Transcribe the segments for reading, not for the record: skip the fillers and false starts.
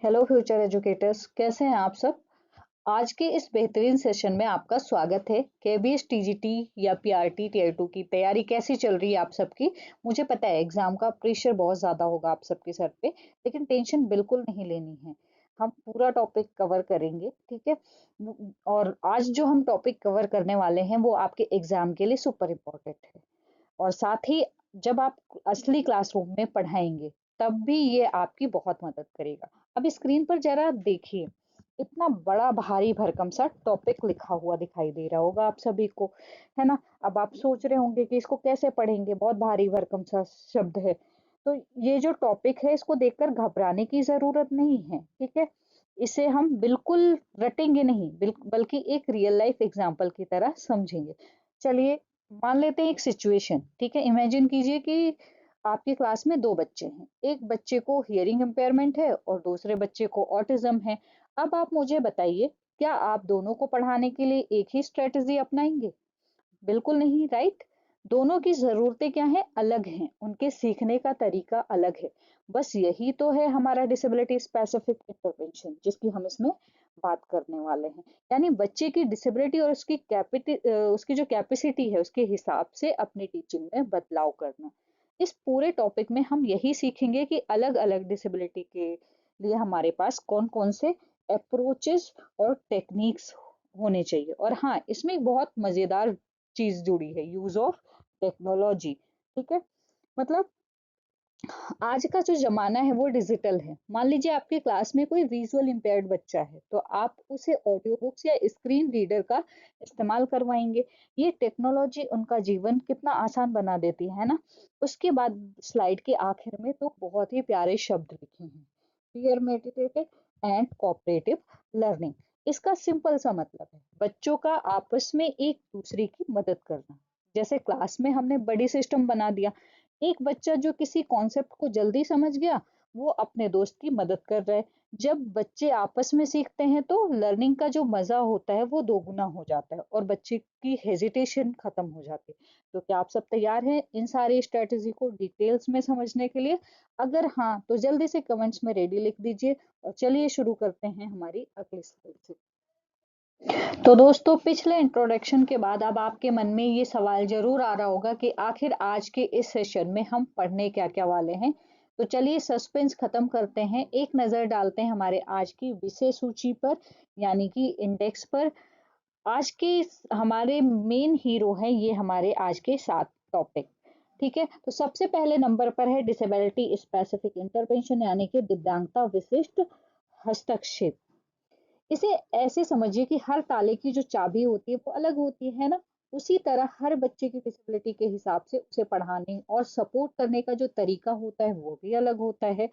Hello future educators, कैसे हैं आप सब। आज के इस बेहतरीन सेशन में आपका स्वागत है। केबीएस टीजीटी या पीआरटी टीयर 2 की तैयारी कैसी चल रही है आप सबकी। मुझे पता है एग्जाम का प्रेशर बहुत ज़्यादा होगा आप सबके सर पे, लेकिन टेंशन बिल्कुल नहीं लेनी है। हम पूरा टॉपिक कवर करेंगे, ठीक है। और आज जो हम टॉपिक कवर करने वाले हैं वो आपके एग्जाम के लिए सुपर इम्पोर्टेंट है। और साथ ही जब आप असली क्लासरूम में पढ़ाएंगे तब भी ये आपकी बहुत मदद करेगा। अब स्क्रीन पर जरा देखिए, इतना बड़ा भारी भरकम सा टॉपिक लिखा हुआ दिखाई दे रहा होगा आप सभी को, है ना। अब आप सोच रहे होंगे कि इसको कैसे पढ़ेंगे, बहुत भारी भरकम सा शब्द है। तो ये जो टॉपिक है इसको देखकर घबराने की जरूरत नहीं है, ठीक है। इसे हम बिल्कुल रटेंगे नहीं, बल्कि एक रियल लाइफ एग्जाम्पल की तरह समझेंगे। चलिए मान लेते हैं एक सिचुएशन, ठीक है। इमेजिन कीजिए कि आपकी क्लास में दो बच्चे हैं। एक बच्चे को हियरिंग इम्पेयरमेंट है और दूसरे बच्चे को ऑटिज्म है। अब आप मुझे बताइए, क्या आप दोनों को पढ़ाने के लिए एक ही स्ट्रेटजी अपनाएंगे? बिल्कुल नहीं, राइट। दोनों की ज़रूरतें क्या हैं, अलग हैं, उनके सीखने का तरीका अलग है। बस यही तो है हमारा डिसेबिलिटी स्पेसिफिक इंटरवेंशन, जिसकी हम इसमें बात करने वाले हैं। यानी बच्चे की डिसेबिलिटी और उसकी जो कैपेसिटी है उसके हिसाब से अपनी टेचिंग में बदलाव करना। इस पूरे टॉपिक में हम यही सीखेंगे कि अलग अलग डिसेबिलिटी के लिए हमारे पास कौन कौन से अप्रोचेस और टेक्निक्स होने चाहिए। और हाँ, इसमें एक बहुत मजेदार चीज जुड़ी है, यूज ऑफ टेक्नोलॉजी, ठीक है। मतलब आज का जो जमाना है वो डिजिटल है। मान लीजिए आपकी क्लास में कोई विजुअल इम्पेयर्ड बच्चा है, तो आप उसे ऑडियो बुक्स या स्क्रीन रीडर का इस्तेमाल करवाएंगे। ये टेक्नोलॉजी उनका जीवन कितना आसान बना देती है ना। उसके बाद स्लाइड के आखिर में तो बहुत ही प्यारे शब्द लिखे हैं, peer meditated and cooperative learning. इसका सिंपल सा मतलब है बच्चों का आपस में एक दूसरे की मदद करना। जैसे क्लास में हमने बड़ी सिस्टम बना दिया, एक बच्चा जो किसी कॉन्सेप्ट को जल्दी समझ गया वो अपने दोस्त की मदद कर रहा है। जब बच्चे आपस में सीखते हैं तो लर्निंग का जो मजा होता है वो दोगुना हो जाता है और बच्चे की हेजिटेशन खत्म हो जाती है। तो क्या आप सब तैयार हैं इन सारी स्ट्रेटजी को डिटेल्स में समझने के लिए? अगर हाँ तो जल्दी से कमेंट्स में रेडी लिख दीजिए। और चलिए शुरू करते हैं हमारी अगली स्लाइड से। तो दोस्तों, पिछले इंट्रोडक्शन के बाद अब आपके मन में ये सवाल जरूर आ रहा होगा कि आखिर आज के इस सेशन में हम पढ़ने क्या क्या वाले हैं। तो चलिए सस्पेंस खत्म करते हैं, एक नजर डालते हैं हमारे आज की विषय सूची पर, यानी कि इंडेक्स पर। आज के हमारे मेन हीरो हैं ये हमारे आज के 7 टॉपिक, ठीक है। तो सबसे पहले नंबर पर है डिसेबिलिटी स्पेसिफिक इंटरवेंशन, यानी कि दिव्यांगता विशिष्ट हस्तक्षेप। इसे ऐसे समझिए कि हर ताले की जो चाबी होती है वो अलग होती है ना। उसी तरह हर बच्चे की डिसेबिलिटी के हिसाब से उसे पढ़ाने और सपोर्ट करने का जो तरीका होता है वो भी अलग होता है।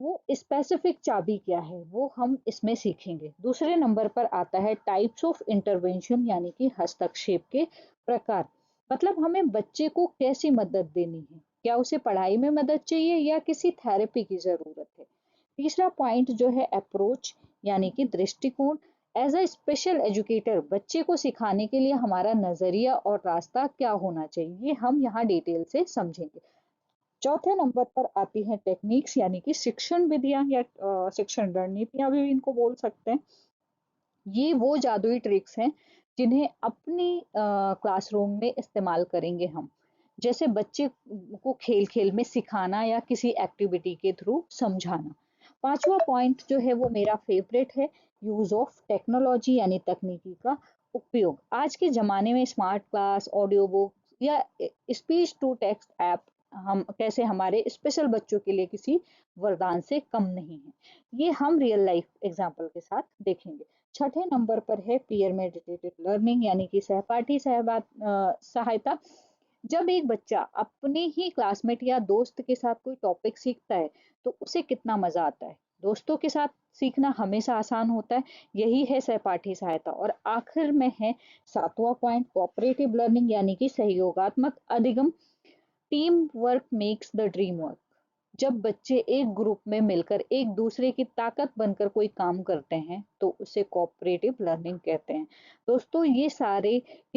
वो स्पेसिफिक चाबी क्या है वो हम इसमें सीखेंगे। दूसरे नंबर पर आता है टाइप्स ऑफ इंटरवेंशन, यानी कि हस्तक्षेप के प्रकार। मतलब हमें बच्चे को कैसी मदद देनी है, क्या उसे पढ़ाई में मदद चाहिए या किसी थेरेपी की जरूरत है। तीसरा पॉइंट जो है अप्रोच, यानी कि दृष्टिकोण। एज अ स्पेशल एजुकेटर बच्चे को सिखाने के लिए हमारा नजरिया और रास्ता क्या होना चाहिए, ये हम यहाँ डिटेल से समझेंगे। चौथे नंबर पर आती हैं टेक्निक्स, यानी कि शिक्षण विधियां या शिक्षण रणनीतियां भी इनको बोल सकते हैं। ये वो जादुई ट्रिक्स हैं जिन्हें अपनी क्लासरूम में इस्तेमाल करेंगे हम। जैसे बच्चे को खेल खेल में सिखाना या किसी एक्टिविटी के थ्रू समझाना। पांचवा पॉइंट जो है वो मेरा फेवरेट है, यूज ऑफ टेक्नोलॉजी, यानी तकनीकी का उपयोग। आज के जमाने में स्मार्ट क्लास, ऑडियो बुक या स्पीच टू टेक्स्ट ऐप हम कैसे हमारे स्पेशल बच्चों के लिए किसी वरदान से कम नहीं है, ये हम रियल लाइफ एग्जाम्पल के साथ देखेंगे। छठे नंबर पर है पीयर मेडिटेटेड लर्निंग, यानी कि सहपाठी सहायता। जब एक बच्चा अपने ही क्लासमेट या दोस्त के साथ कोई टॉपिक सीखता है तो उसे कितना मजा आता है। दोस्तों के साथ सीखना हमेशा आसान होता है, यही है सहपाठी सहायता। और आखिर में है सातवां पॉइंट कोऑपरेटिव लर्निंग, यानी कि सहयोगात्मक अधिगम। Team work makes the dream work. जब बच्चे एक ग्रुप में मिलकर एक दूसरे की ताकत बनकर कोई काम करते हैं तो उसे कोऑपरेटिव लर्निंग कहते हैं। दोस्तों ये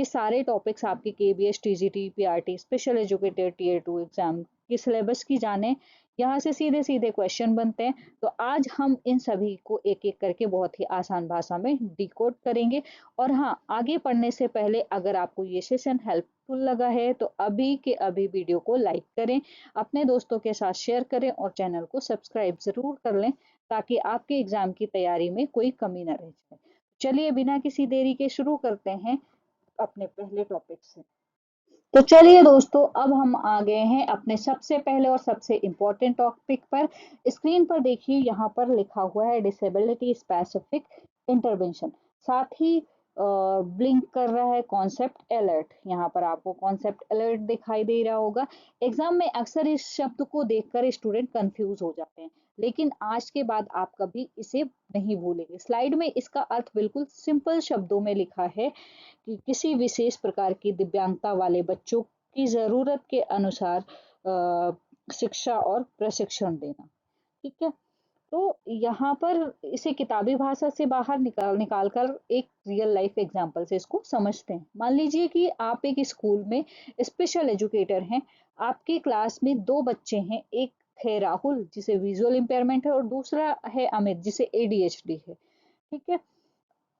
सारे टॉपिक्स आपके KBS TGT PRT special educated tier 2 exam की सिलेबस की जाने, यहाँ से सीधे सीधे क्वेश्चन बनते हैं। तो आज हम इन सभी को एक एक करके बहुत ही आसान भाषा में डिकोड करेंगे। और हाँ, आगे पढ़ने से पहले अगर आपको ये सेशन हेल्पफुल लगा है तो अभी के अभी वीडियो को लाइक करें, अपने दोस्तों के साथ शेयर करें और चैनल को सब्सक्राइब जरूर कर लें, ताकि आपके एग्जाम की तैयारी में कोई कमी ना रह जाए। चलिए बिना किसी देरी के शुरू करते हैं अपने पहले टॉपिक से। तो चलिए दोस्तों, अब हम आ गए हैं अपने सबसे पहले और सबसे इम्पोर्टेंट टॉपिक पर। स्क्रीन पर देखिए, यहाँ पर लिखा हुआ है डिसेबिलिटी स्पेसिफिक इंटरवेंशन, साथ ही ब्लिंक कर रहा है कॉन्सेप्ट अलर्ट। यहाँ पर आपको कॉन्सेप्ट अलर्ट दिखाई दे रहा होगा। एग्जाम में अक्सर इस शब्द को देखकर स्टूडेंट कंफ्यूज हो जाते हैं, लेकिन आज के बाद आप कभी इसे नहीं भूलेंगे। स्लाइड में इसका अर्थ बिल्कुल सिंपल शब्दों में लिखा है कि किसी विशेष प्रकार की दिव्यांगता वाले बच्चों की जरूरत के अनुसार शिक्षा और प्रशिक्षण देना। ठीक है, तो यहाँ पर इसे किताबी भाषा से बाहर निकाल कर एक रियल लाइफ एग्जांपल से इसको समझते हैं। मान लीजिए कि आप एक स्कूल में स्पेशल एजुकेटर हैं। आपकी क्लास में दो बच्चे हैं, एक है राहुल जिसे विजुअल इम्पेयरमेंट है और दूसरा है अमित जिसे एडीएचडी है। ठीक है,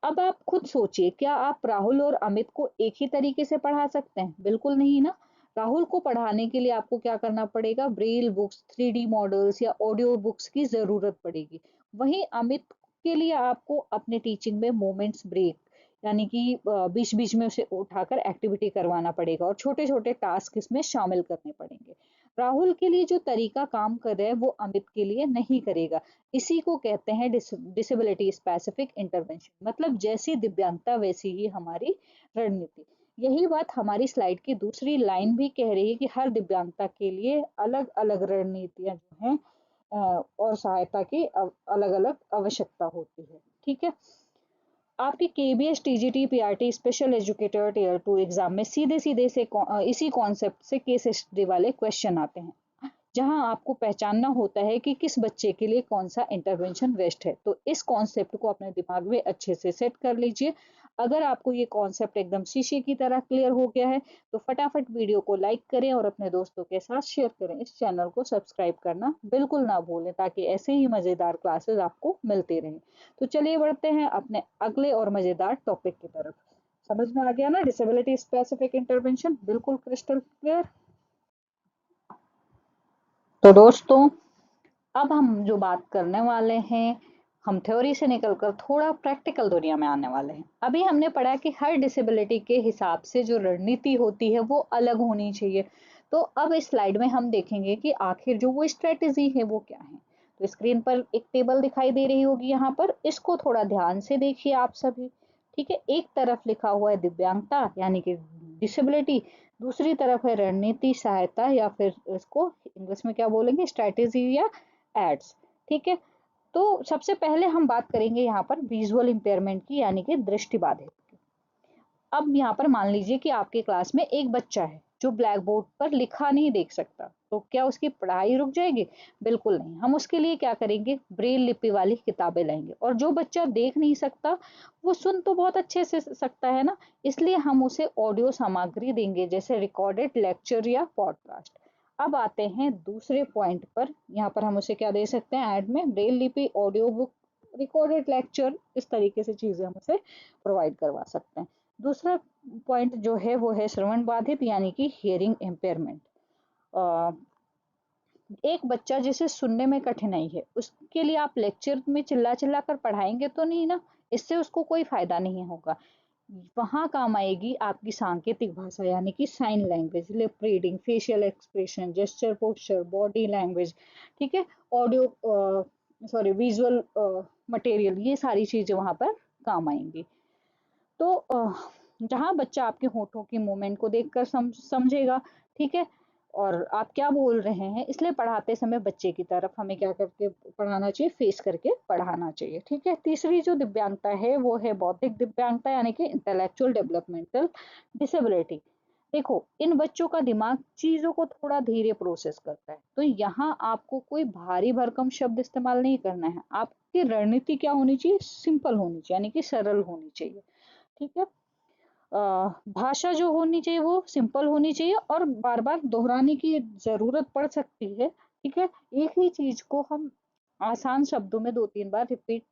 अब आप खुद सोचिए, क्या आप राहुल और अमित को एक ही तरीके से पढ़ा सकते हैं? बिल्कुल नहीं ना। राहुल को पढ़ाने के लिए आपको क्या करना पड़ेगा? ब्रेल बुक्स, 3D मॉडल्स या ऑडियो बुक्स की जरूरत पड़ेगी। वहीं अमित के लिए आपको अपने टीचिंग में मोमेंट्स ब्रेक, यानी कि बीच बीच में उसे उठाकर एक्टिविटी करवाना पड़ेगा और छोटे छोटे टास्क इसमें शामिल करने पड़ेंगे। राहुल के लिए जो तरीका काम कर रहा है वो अमित के लिए नहीं करेगा। इसी को कहते हैं डिसेबिलिटी स्पेसिफिक इंटरवेंशन, मतलब जैसी दिव्यांगता वैसी ही हमारी रणनीति। यही बात हमारी स्लाइड की दूसरी लाइन भी कह रही है कि हर दिव्यांगता के लिए अलग अलग रणनीतियां जो हैं और सहायता की अलग अलग आवश्यकता होती है। ठीक है, आपके KBS TGT PRT special educator tier 2 exam में सीधे सीधे से इसी कॉन्सेप्ट से केस स्टडी वाले क्वेश्चन आते हैं, जहां आपको पहचानना होता है कि किस बच्चे के लिए कौन सा इंटरवेंशन बेस्ट है। तो इस कॉन्सेप्ट को अपने दिमाग में अच्छे से सेट कर लीजिए। अगर आपको ये कॉन्सेप्ट एकदम शीशे की तरह क्लियर हो गया है तो फटाफट वीडियो को लाइक करें और अपने दोस्तों के साथ शेयर करें। इस चैनल को सब्सक्राइब करना बिल्कुल ना भूलें, ताकि ऐसे ही मजेदार क्लासेस आपको मिलते रहें। तो चलिए बढ़ते हैं अपने अगले और मजेदार टॉपिक की तरफ। समझ में आ गया ना डिसेबिलिटी स्पेसिफिक इंटरवेंशन? बिल्कुल क्रिस्टल क्लियर। तो दोस्तों, अब हम जो बात करने वाले हैं, हम थ्योरी से निकलकर थोड़ा प्रैक्टिकल दुनिया में आने वाले हैं। अभी हमने पढ़ा कि हर डिसेबिलिटी के हिसाब से जो रणनीति होती है वो अलग होनी चाहिए। तो अब इस स्लाइड में हम देखेंगे कि आखिर जो वो स्ट्रेटेजी है वो क्या है। तो स्क्रीन पर एक टेबल दिखाई दे रही होगी, यहाँ पर इसको थोड़ा ध्यान से देखिए आप सभी। ठीक है, एक तरफ लिखा हुआ है दिव्यांगता यानी कि डिसेबिलिटी, दूसरी तरफ है रणनीति सहायता, या फिर इसको इंग्लिश में क्या बोलेंगे, स्ट्रेटेजी या एड्स। ठीक है, तो सबसे पहले हम बात करेंगे यहाँ पर विजुअल इम्पेयरमेंट की, यानी कि दृष्टि बाधित की। अब यहाँ पर मान लीजिए कि आपके क्लास में एक बच्चा है जो ब्लैक बोर्ड पर लिखा नहीं देख सकता, तो क्या उसकी पढ़ाई रुक जाएगी? बिल्कुल नहीं। हम उसके लिए क्या करेंगे? ब्रेल लिपि वाली किताबें लाएंगे। और जो बच्चा देख नहीं सकता वो सुन तो बहुत अच्छे से सकता है ना, इसलिए हम उसे ऑडियो सामग्री देंगे, जैसे रिकॉर्डेड लेक्चर या पॉडकास्ट। अब आते हैं दूसरे पॉइंट पर। यहाँ पर हम उसे क्या दे सकते हैं ऐड में? ब्रेल लिपि, ऑडियो बुक, रिकॉर्डेड लेक्चर, इस तरीके से चीजें हम उसे प्रोवाइड करवा सकते हैं। दूसरा पॉइंट जो है वो है श्रवण बाधित, यानी कि हियरिंग इम्पेयरमेंट। एक बच्चा जिसे सुनने में कठिनाई है, उसके लिए आप लेक्चर में चिल्ला चिल्ला कर पढ़ाएंगे तो नहीं ना, इससे उसको कोई फायदा नहीं होगा। वहां काम आएगी आपकी सांकेतिक भाषा, यानी कि sign language, lip reading, facial expression, gesture, posture, body language. ठीक है, ऑडियो सॉरी विजुअल मटेरियल, ये सारी चीजें वहां पर काम आएंगी। तो जहाँ बच्चा आपके होठों की मूवमेंट को देखकर समझेगा, ठीक है, और आप क्या बोल रहे हैं, इसलिए पढ़ाते समय बच्चे की तरफ हमें क्या करके पढ़ाना चाहिए? फेस करके पढ़ाना चाहिए। ठीक है, तीसरी जो दिव्यांगता है वो है बौद्धिक दिव्यांगता, यानी कि इंटेलेक्चुअल डेवलपमेंटल डिसेबिलिटी। देखो, इन बच्चों का दिमाग चीजों को थोड़ा धीरे प्रोसेस करता है, तो यहाँ आपको कोई भारी भरकम शब्द इस्तेमाल नहीं करना है। आपकी रणनीति क्या होनी चाहिए? सिंपल होनी चाहिए, यानी कि सरल होनी चाहिए। ठीक है, भाषा जो होनी चाहिए वो सिंपल होनी चाहिए और बार बार दोहराने की जरूरत पड़ सकती है। ठीक है, एक ही चीज को हम आसान शब्दों में 2-3 बार रिपीट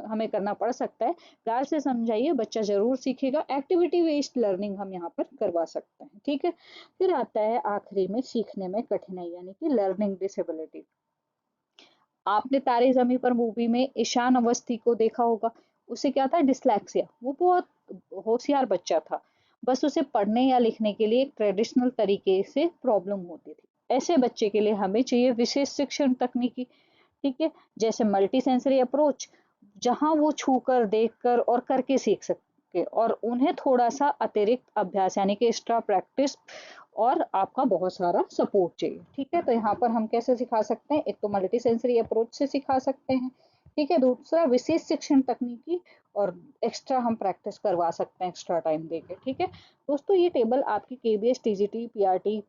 हमें करना पड़ सकता है। प्यार से समझाइए, बच्चा जरूर सीखेगा। एक्टिविटी बेस्ड लर्निंग हम यहाँ पर करवा सकते हैं। ठीक है, फिर आता है आखिरी में सीखने में कठिनाई यानी कि लर्निंग डिसेबिलिटी। आपने तारे जमी पर मूवी में ईशान अवस्थी को देखा होगा। उसे क्या था, डिसलेक्सिया। वो बहुत होशियार बच्चा था, बस उसे पढ़ने या लिखने के लिए एक ट्रेडिशनल तरीके से प्रॉब्लम होती थी। ऐसे बच्चे के लिए हमें चाहिए विशेष शिक्षण तकनीकी। ठीक है, जैसे मल्टी सेंसरी अप्रोच, जहां वो छूकर, देखकर और करके सीख सके, और उन्हें थोड़ा सा अतिरिक्त अभ्यास यानी कि एक्स्ट्रा प्रैक्टिस और आपका बहुत सारा सपोर्ट चाहिए। ठीक है, तो यहाँ पर हम कैसे सिखा सकते हैं, एक तो मल्टी सेंसरी अप्रोच से सिखा सकते हैं। ठीक है, दूसरा विशेष शिक्षण तकनीकी, और एक्स्ट्रा हम प्रैक्टिस करवा सकते हैं एक्स्ट्रा टाइम देके। ठीक है दोस्तों, ये टेबल आपकी KBS, TGT, PRT,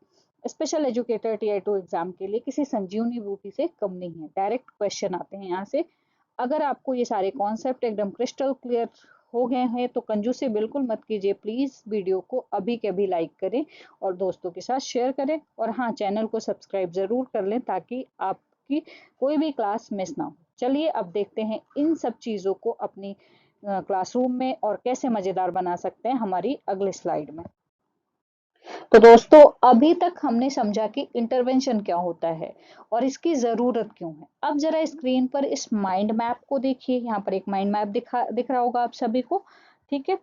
special educator, TI 2 exam के लिए किसी संजीवनी बूटी से कम नहीं है। डायरेक्ट क्वेश्चन आते हैं यहाँ से। अगर आपको ये सारे कॉन्सेप्ट एकदम क्रिस्टल क्लियर हो गए हैं तो कंजूसी बिल्कुल मत कीजिए। प्लीज वीडियो को अभी के अभी लाइक करें और दोस्तों के साथ शेयर करें, और हाँ, चैनल को सब्सक्राइब जरूर कर लें ताकि आपकी कोई भी क्लास मिस ना हो। चलिए अब देखते हैं इन सब चीजों को अपनी क्लासरूम में और कैसे मजेदार बना सकते हैं हमारी अगली स्लाइड में। तो दोस्तों, अभी तक हमने समझा कि इंटरवेंशन क्या होता है और इसकी जरूरत क्यों है। अब जरा स्क्रीन पर इस माइंड मैप को देखिए। यहाँ पर एक माइंड मैप दिख रहा होगा आप सभी को। ठीक है,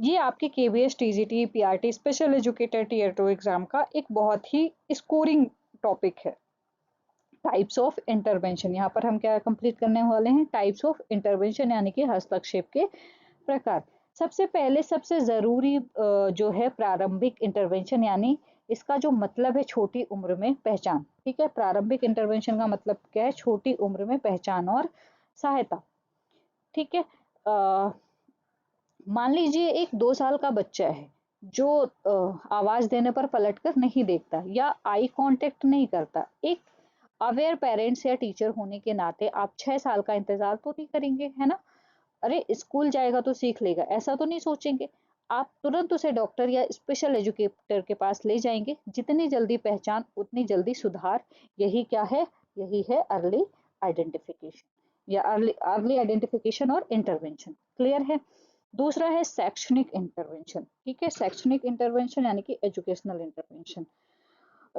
ये आपके KVS, TGT, PRT, special educator tier 2 exam का एक बहुत ही स्कोरिंग टॉपिक है। टाइप्स ऑफ इंटरवेंशन, यहाँ पर हम क्या कंप्लीट करने वाले हैं, टाइप्स ऑफ इंटरवेंशन यानी कि हस्तक्षेप के प्रकार। सबसे पहले सबसे जरूरी जो है प्रारंभिक इंटरवेंशन, यानी इसका जो मतलब है छोटी उम्र में पहचान। ठीक है, प्रारंभिक इंटरवेंशन का मतलब क्या है, छोटी उम्र में पहचान और सहायता। ठीक है, मान लीजिए एक 2 साल का बच्चा है जो आवाज देने पर पलटकर नहीं देखता या आई कांटेक्ट नहीं करता। एक अवेयर पेरेंट्स या टीचर होने के नाते आप 6 साल का इंतजार तो नहीं करेंगे, है ना। अरे स्कूल जाएगा तो सीख लेगा, ऐसा तो नहीं सोचेंगे। आप तुरंत उसे डॉक्टर या स्पेशल एजुकेटर के पास ले जाएंगे। जितनी जल्दी पहचान उतनी जल्दी सुधार। यही क्या है, यही है अर्ली आइडेंटिफिकेशन या अर्ली अर्ली आइडेंटिफिकेशन और इंटरवेंशन। क्लियर है। दूसरा है शैक्षणिक इंटरवेंशन। ठीक है, शैक्षणिक इंटरवेंशन यानी कि एजुकेशनल इंटरवेंशन,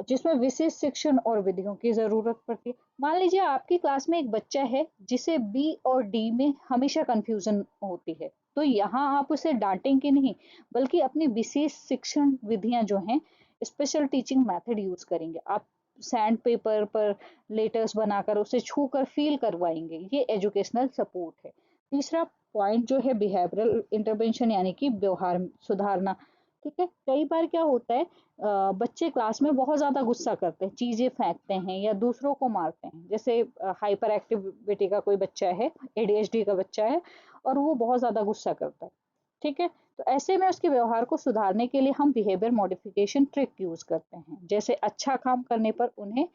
जिसमें विशेष शिक्षण और विधियों की जरूरत पड़ती है। मान लीजिए आपकी क्लास में एक बच्चा है जिसे बी और डी में हमेशा कंफ्यूजन होती है, तो यहाँ आप उसे डांटेंगे नहीं, बल्कि अपनी विशेष शिक्षण विधियां जो हैं, स्पेशल टीचिंग मेथड यूज करेंगे। आप सैंड पेपर पर लेटर्स बनाकर उसे छू कर फील करवाएंगे। ये एजुकेशनल सपोर्ट है। तीसरा पॉइंट जो है बिहेवियरल इंटरवेंशन यानी कि व्यवहार सुधारना। ठीक है, कई बार क्या होता है, बच्चे क्लास में बहुत ज्यादा गुस्सा करते हैं, चीजें फेंकते हैं या दूसरों को मारते हैं। जैसे हाइपर एक्टिविटी का कोई बच्चा है, एडीएचडी का बच्चा है, और वो बहुत ज्यादा गुस्सा करता है। ठीक है, तो ऐसे में उसके व्यवहार को सुधारने के लिए हम बिहेवियर मॉडिफिकेशन ट्रिक यूज करते हैं, जैसे अच्छा काम करने पर उन्हें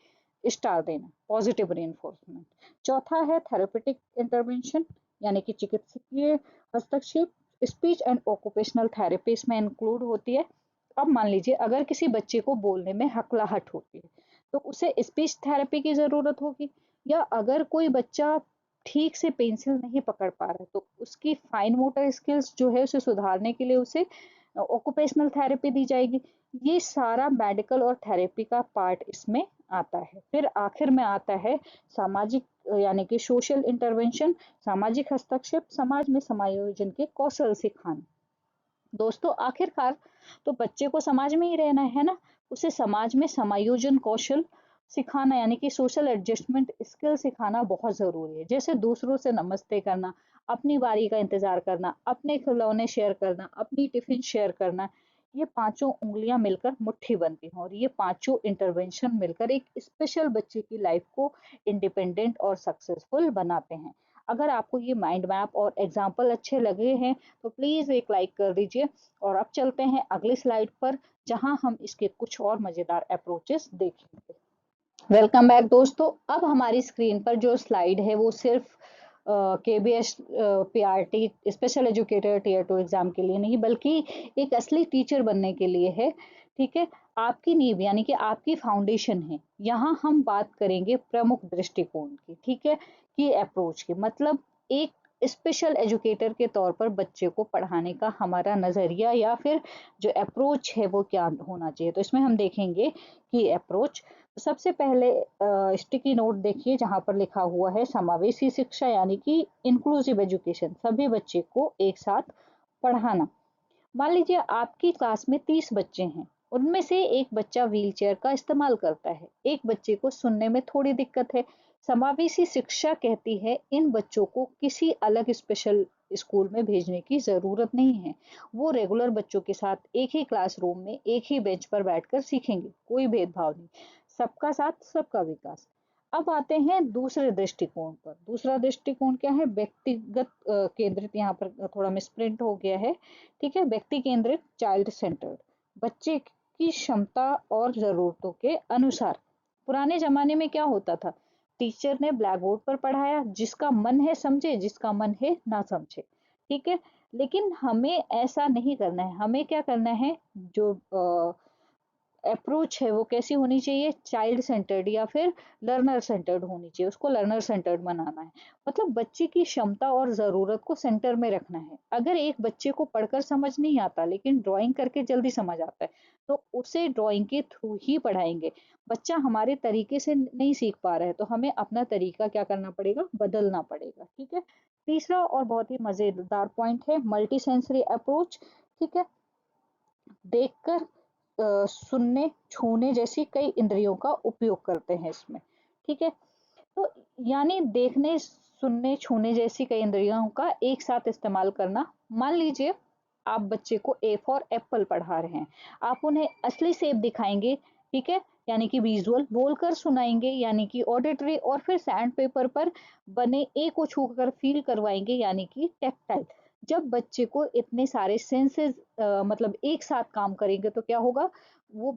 स्टार देना, पॉजिटिव रेनफोर्समेंट। चौथा है थेरेपेटिक इंटरवेंशन यानी कि चिकित्सकीय हस्तक्षेप। स्पीच एंड ऑक्यूपेशनल थेरेपी इसमें इंक्लूड होती है। अब मान लीजिए अगर किसी बच्चे को बोलने में हकलाहट होती है तो उसे स्पीच थेरेपी की जरूरत होगी। या अगर कोई बच्चा ठीक से पेंसिल नहीं पकड़ पा रहा है तो उसकी फाइन मोटर स्किल्स जो है उसे सुधारने के लिए उसे ऑक्यूपेशनल थेरेपी दी जाएगी। ये सारा मेडिकल और थेरेपी का पार्ट इसमें आता है। फिर आखिर में आता है सामाजिक यानी कि सोशल इंटरवेंशन, सामाजिक हस्तक्षेप, समाज में समायोजन के कौशल सिखाना। दोस्तों आखिरकार तो बच्चे को समाज में ही रहना है ना, उसे समाज में समायोजन कौशल सिखाना यानी कि सोशल एडजस्टमेंट स्किल सिखाना बहुत जरूरी है। जैसे दूसरों से नमस्ते करना, अपनी बारी का इंतजार करना, अपने खिलौने शेयर करना, अपनी टिफिन शेयर करना। ये पांचों उंगलियां मिलकर मुट्ठी बनती हैं और ये पांचों इंटरवेंशन मिलकर एक स्पेशल बच्चे की लाइफ को इंडिपेंडेंट और सक्सेसफुल बनाते हैं। अगर आपको ये माइंड मैप और एग्जाम्पल अच्छे लगे हैं तो प्लीज एक लाइक कर दीजिए। और अब चलते हैं अगली स्लाइड पर जहां हम इसके कुछ और मजेदार अप्रोचेस देखेंगे। वेलकम बैक दोस्तों। अब हमारी स्क्रीन पर जो स्लाइड है वो सिर्फ KBS PRT special educator tier 2 exam के लिए नहीं, बल्कि एक असली टीचर बनने के लिए है। ठीक है, आपकी नींव यानी कि आपकी फाउंडेशन है। यहाँ हम बात करेंगे प्रमुख दृष्टिकोण की, ठीक है, कि अप्रोच की, मतलब एक स्पेशल एजुकेटर के तौर पर बच्चे को पढ़ाने का हमारा नजरिया या फिर जो अप्रोच है वो क्या होना चाहिए। तो इसमें हम देखेंगे कि अप्रोच, सबसे पहले स्टिकी नोट देखिए जहाँ पर लिखा हुआ है समावेशी शिक्षा यानी कि इंक्लूसिव एजुकेशन, सभी बच्चे को एक साथ पढ़ाना। मान लीजिए आपकी क्लास में 30 बच्चे हैं, उनमें से एक बच्चा व्हीलचेयर का इस्तेमाल करता है, एक बच्चे को सुनने में थोड़ी दिक्कत है। समावेशी शिक्षा कहती है इन बच्चों को किसी अलग स्पेशल स्कूल में भेजने की जरूरत नहीं है, वो रेगुलर बच्चों के साथ एक ही क्लासरूम में एक ही बेंच पर बैठकर सीखेंगे, कोई भेदभाव नहीं, सबका साथ सबका विकास। अब आते हैं दूसरे दृष्टिकोण पर। दूसरा दृष्टिकोण क्या है? व्यक्तिगत केंद्रित, यहाँ पर थोड़ा मिसप्रिंट हो गया है, ठीक है, व्यक्ति केंद्रित, चाइल्ड सेंटर्ड, बच्चे की क्षमता और जरूरतों के अनुसार। पुराने जमाने में क्या होता था? टीचर ने ब्लैक बोर्ड पर पढ़ाया, जिसका मन है समझे, जिसका मन है ना समझे, ठीक है। लेकिन हमें ऐसा नहीं करना है, हमें क्या करना है, जो अप्रोच है वो कैसी होनी चाहिए? चाइल्ड सेंटर्ड या फिर लर्नर सेंटर्ड होनी चाहिए, उसको लर्नर सेंटर्ड बनाना है। मतलब बच्चे की क्षमता और ज़रूरत को सेंटर में रखना है। अगर एक बच्चे को पढ़कर समझ नहीं आता लेकिन ड्राइंग करके जल्दी समझ आता है, तो उसे ड्राइंग के थ्रू ही पढ़ाएंगे। बच्चा हमारे तरीके से नहीं सीख पा रहा है तो हमें अपना तरीका क्या करना पड़ेगा? बदलना पड़ेगा, ठीक है। तीसरा और बहुत ही मज़ेदार पॉइंट है मल्टी सेंसरी अप्रोच, ठीक है। देखकर, सुनने, छूने जैसी कई इंद्रियों का उपयोग करते हैं इसमें, ठीक है। तो यानी देखने, सुनने, छूने जैसी कई इंद्रियों का एक साथ इस्तेमाल करना। मान लीजिए आप बच्चे को ए फॉर एप्पल पढ़ा रहे हैं, आप उन्हें असली सेब दिखाएंगे, ठीक है, यानी कि विजुअल, बोलकर सुनाएंगे यानी कि ऑडिटरी, और फिर सैंड पेपर पर बने ए को छूकर फील करवाएंगे यानी कि टेक्टाइल। जब बच्चे को इतने सारे सेंसेस मतलब एक साथ काम करेंगे तो क्या होगा? वो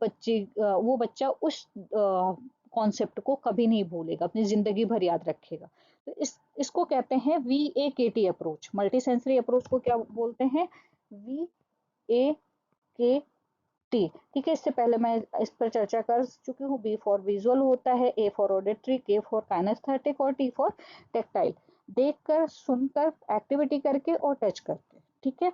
बच्चा उस कॉन्सेप्ट को कभी नहीं भूलेगा, अपनी जिंदगी भर याद रखेगा। तो इसको कहते हैं VAKT approach. Multi sensory approach को क्या बोलते हैं? VAKT, ठीक है। इससे पहले मैं इस पर चर्चा कर चुकी हूँ। बी फॉर विजुअल होता है, ए फॉर ऑडिटरी, के फॉर काइनेस्थेटिक और टी फॉर टेक्टाइल। देखकर, सुनकर, एक्टिविटी करके और टच करके, ठीक है।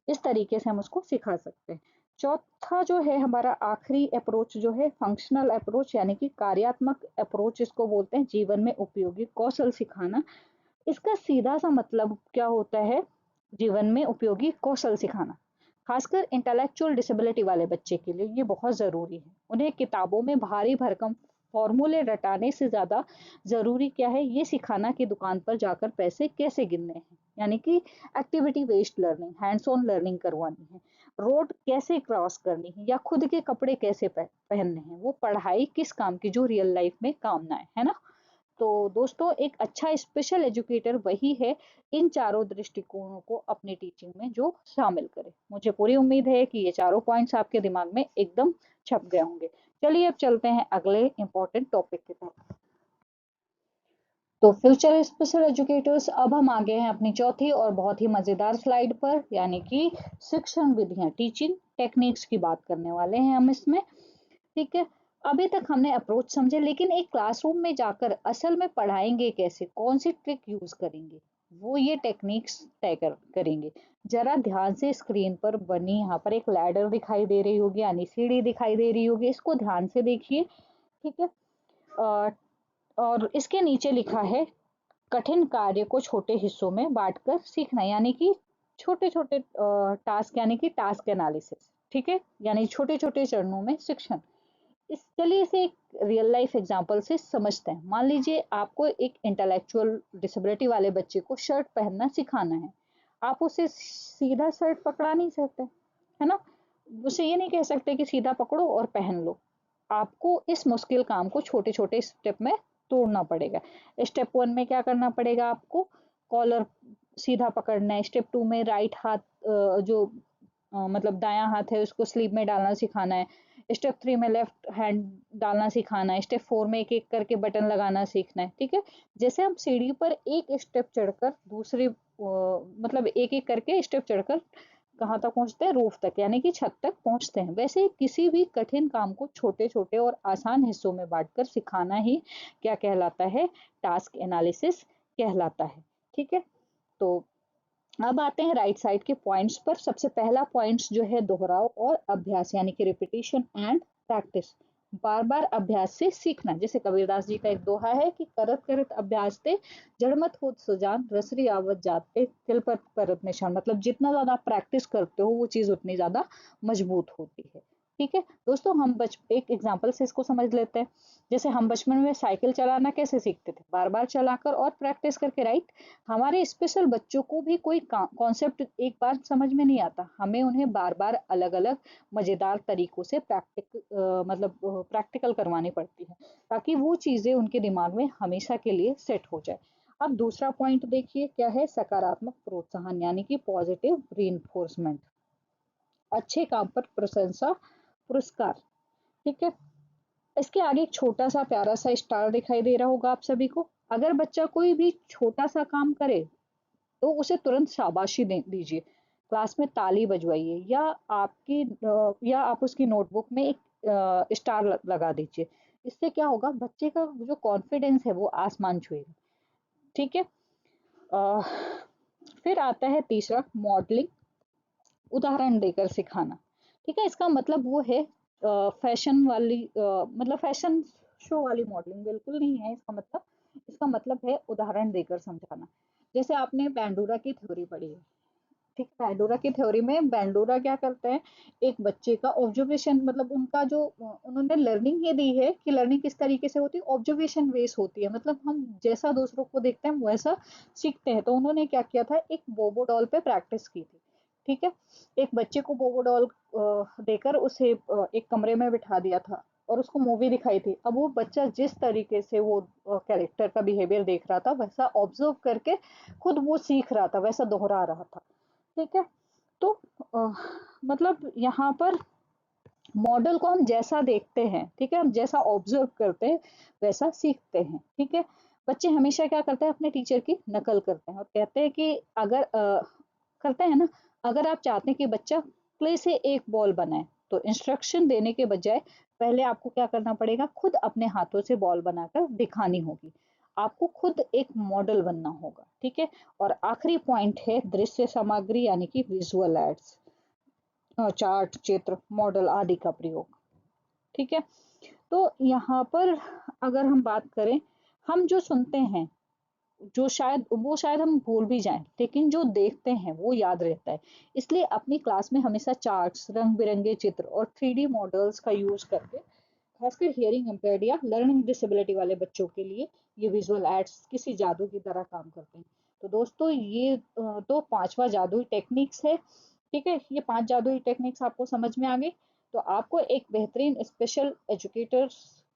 इस तरीके से हम उसको सिखा सकते हैं। चौथा जो है हमारा आखिरी अप्रोच जो है फंक्शनल अप्रोच यानी कि कार्यात्मक अप्रोच, इसको बोलते हैं जीवन में उपयोगी कौशल सिखाना। इसका सीधा सा मतलब क्या होता है? जीवन में उपयोगी कौशल सिखाना। खासकर इंटेलेक्चुअल डिसेबिलिटी वाले बच्चे के लिए ये बहुत ज़रूरी है। उन्हें किताबों में भारी भरकम फॉर्मूले रटाने से ज़्यादा ज़रूरी क्या है? ये सिखाना कि दुकान पर जाकर पैसे कैसे गिनने हैं, यानी कि activity based learning, hands on learning करवानी है। रोड कैसे क्रॉस करनी है या खुद के कपड़े कैसे पहनने हैं, वो पढ़ाई किस काम की जो रियल लाइफ में काम ना है ना। तो दोस्तों, एक अच्छा स्पेशल एजुकेटर वही है इन चारों दृष्टिकोणों को अपनी टीचिंग में जो शामिल करे। मुझे पूरी उम्मीद है कि ये चारों पॉइंट्स आपके दिमाग में एकदम छप गए होंगे। चलिए अब चलते हैं अगले इंपॉर्टेंट टॉपिक की तरफ। तो फ्यूचर स्पेशल एजुकेटर्स, अब हम आगे हैं अपनी चौथी और बहुत ही मजेदार स्लाइड पर, यानी कि शिक्षण विधियां, टीचिंग टेक्निक्स की बात करने वाले हैं हम इसमें, ठीक है। अभी तक हमने अप्रोच समझे, लेकिन एक क्लासरूम में जाकर असल में पढ़ाएंगे कैसे, कौन सी ट्रिक यूज करेंगे, वो ये टेक्निक्स करेंगे। जरा ध्यान से स्क्रीन पर बनी यहाँ पर एक लैडर दिखाई दे रही होगी यानी सीढ़ी दिखाई दे रही होगी, इसको ध्यान से देखिए, ठीक है। अ, और इसके नीचे लिखा है कठिन कार्य को छोटे हिस्सों में बांटकर सीखना, यानी कि छोटे छोटे टास्क, यानी कि टास्क एनालिसिस, ठीक है, यानी छोटे छोटे चरणों में शिक्षण। चलिए इसे एक रियल लाइफ एग्जांपल से समझते हैं। मान लीजिए आपको एक इंटेलेक्चुअल डिसेबिलिटी वाले बच्चे को शर्ट पहनना सिखाना है। आप उसे सीधा शर्ट पकड़ा नहीं सकते, है ना। उसे ये नहीं कह सकते कि सीधा पकड़ो और पहन लो। आपको इस मुश्किल काम को छोटे छोटे स्टेप में तोड़ना पड़ेगा। स्टेप 1 में क्या करना पड़ेगा आपको? कॉलर सीधा पकड़ना है। स्टेप 2 में राइट हाथ, जो मतलब दायां हाथ है, उसको स्लीव में डालना सिखाना है। स्टेप 3 में लेफ्ट हैंड डालना सिखाना है, स्टेप 4 में एक एक करके बटन लगाना सीखना है। ठीक है, जैसे हम सीढ़ी पर एक स्टेप चढ़कर दूसरे मतलब एक एक करके स्टेप चढ़कर कहाँ तक पहुंचते हैं, रूफ तक यानी कि छत तक पहुंचते हैं, वैसे ही किसी भी कठिन काम को छोटे छोटे और आसान हिस्सों में बांटकर सिखाना ही क्या कहलाता है, टास्क एनालिसिस कहलाता है। ठीक है, तो अब आते हैं राइट साइड के पॉइंट्स पर। सबसे पहला पॉइंट्स जो है दोहराव और अभ्यास यानी कि रिपीटिशन एंड प्रैक्टिस, बार बार अभ्यास से सीखना। जैसे कबीरदास जी का एक दोहा है कि करत करत अभ्यास ते जड़मत होत सुजान रसरी आवत जाते तिल पर परत निशान, मतलब जितना ज्यादा आप प्रैक्टिस करते हो वो चीज उतनी ज्यादा मजबूत होती है। ठीक है दोस्तों, हम एक एग्जाम्पल से इसको समझ लेते हैं। जैसे हम बचपन में साइकिल चलाना कैसे सीखते थे, बार बार चलाकर और प्रैक्टिस करके, राइट। हमारे स्पेशल बच्चों को भी कोई कॉन्सेप्ट एक बार समझ में नहीं आता, हमें उन्हें बार बार अलग अलग मजेदार तरीकों से प्रैक्टिकल करवानी पड़ती है ताकि वो चीजें उनके दिमाग में हमेशा के लिए सेट हो जाए। अब दूसरा पॉइंट देखिए क्या है, सकारात्मक प्रोत्साहन यानी कि पॉजिटिव रीइंफोर्समेंट, अच्छे काम पर प्रशंसा पुरस्कार। ठीक है, इसके आगे एक छोटा सा प्यारा सा स्टार दिखाई दे रहा होगा आप सभी को। अगर बच्चा कोई भी छोटा सा काम करे तो उसे तुरंत शाबाशी दे दीजिए, क्लास में ताली बजवाइए, या आप उसकी नोटबुक में एक स्टार लगा दीजिए। इससे क्या होगा, बच्चे का जो कॉन्फिडेंस है वो आसमान छुएगा। ठीक है, अ, फिर आता है तीसरा, मॉडलिंग, उदाहरण देकर सिखाना। ठीक है, इसका मतलब वो है फैशन वाली मतलब फैशन शो वाली मॉडलिंग बिल्कुल नहीं है इसका मतलब। इसका मतलब है उदाहरण देकर समझाना। जैसे आपने बैंडोरा की थ्योरी पढ़ी है, ठीक, बैंडोरा की थ्योरी में बैंडोरा क्या करते हैं, एक बच्चे का ऑब्जर्वेशन, मतलब उनका जो उन्होंने लर्निंग ये दी है कि लर्निंग किस तरीके से होती है, ऑब्जर्वेशन बेस होती है, मतलब हम जैसा दूसरों को देखते हैं वैसा सीखते हैं। तो उन्होंने क्या किया था, एक बोबो डॉल पे प्रैक्टिस की थी। ठीक है, एक बच्चे को बोबो डॉल देकर उसे एक कमरे में बिठा दिया था और उसको मूवी दिखाई थी। अब वो बच्चा जिस तरीके से वो कैरेक्टर का बिहेवियर देख रहा था वैसा ऑब्जर्व करके खुद वो सीख रहा था, वैसा दोहरा रहा था। ठीक है, तो अ, मतलब यहाँ पर मॉडल को हम जैसा देखते हैं, ठीक है, हम जैसा ऑब्जर्व करते हैं वैसा सीखते हैं। ठीक है, बच्चे हमेशा क्या करते हैं, अपने टीचर की नकल करते हैं और कहते हैं कि अगर करते हैं ना, अगर आप चाहते हैं कि बच्चा क्ले से एक बॉल बनाए तो इंस्ट्रक्शन देने के बजाय पहले आपको क्या करना पड़ेगा, खुद अपने हाथों से बॉल बनाकर दिखानी होगी, आपको खुद एक मॉडल बनना होगा। ठीक है, और आखिरी पॉइंट है दृश्य सामग्री यानी कि विजुअल एड्स, चार्ट, चित्र, मॉडल आदि का प्रयोग। ठीक है, तो यहाँ पर अगर हम बात करें, हम जो सुनते हैं वो शायद हम भूल भी जाएं, लेकिन जो देखते हैं वो याद रहता है। इसलिए अपनी क्लास में हमेशा चार्ट्स, रंग बिरंगे चित्र और 3D मॉडल्स का यूज करके, खासकर हियरिंग इम्पेयर्ड या लर्निंग डिसेबिलिटी वाले बच्चों के लिए ये विजुअल एड्स किसी जादू की तरह काम करते हैं। तो दोस्तों ये तो पांचवा जादुई टेक्निक्स है। ठीक है, ये 5 जादुई टेक्निक्स आपको समझ में आ गई तो आपको एक बेहतरीन स्पेशल एजुकेटर